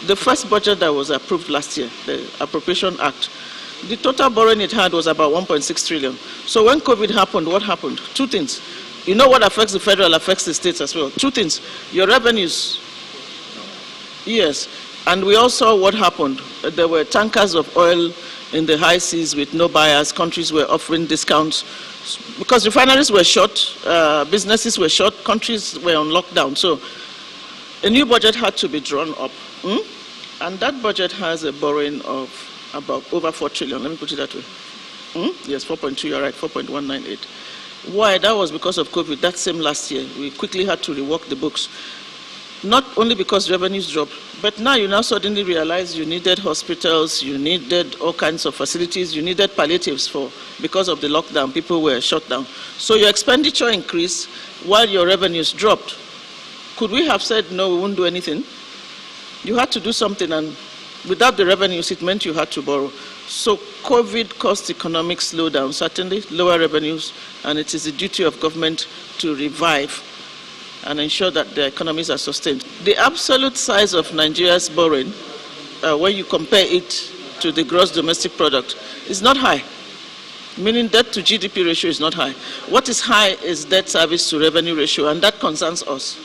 the first budget that was approved last year, the Appropriation Act, the total borrowing it had was about 1.6 trillion. So when COVID happened, what happened? Two things. You know what affects the federal affects the states as well. Two things. Your revenues. Yes. And we all saw what happened. There were tankers of oil in the high seas with no buyers. Countries were offering discounts because refineries were shut, businesses were shut, countries were on lockdown. So a new budget had to be drawn up. And that budget has a borrowing of about over 4 trillion. Let me put it that way. Yes, 4.2, you're right, 4.198. Why? That was because of COVID. That same last year. We quickly had to rework the books. Not only because revenues dropped, but now you now suddenly realize you needed hospitals, you needed all kinds of facilities, you needed palliatives because of the lockdown, people were shut down. So your expenditure increased while your revenues dropped. Could we have said, no, we won't do anything? You had to do something, and without the revenues, it meant you had to borrow. So COVID caused economic slowdown, certainly, lower revenues, and it is the duty of government to revive and ensure that the economies are sustained. The absolute size of Nigeria's borrowing, when you compare it to the gross domestic product, is not high, meaning debt to GDP ratio is not high. What is high is debt service to revenue ratio, and that concerns us.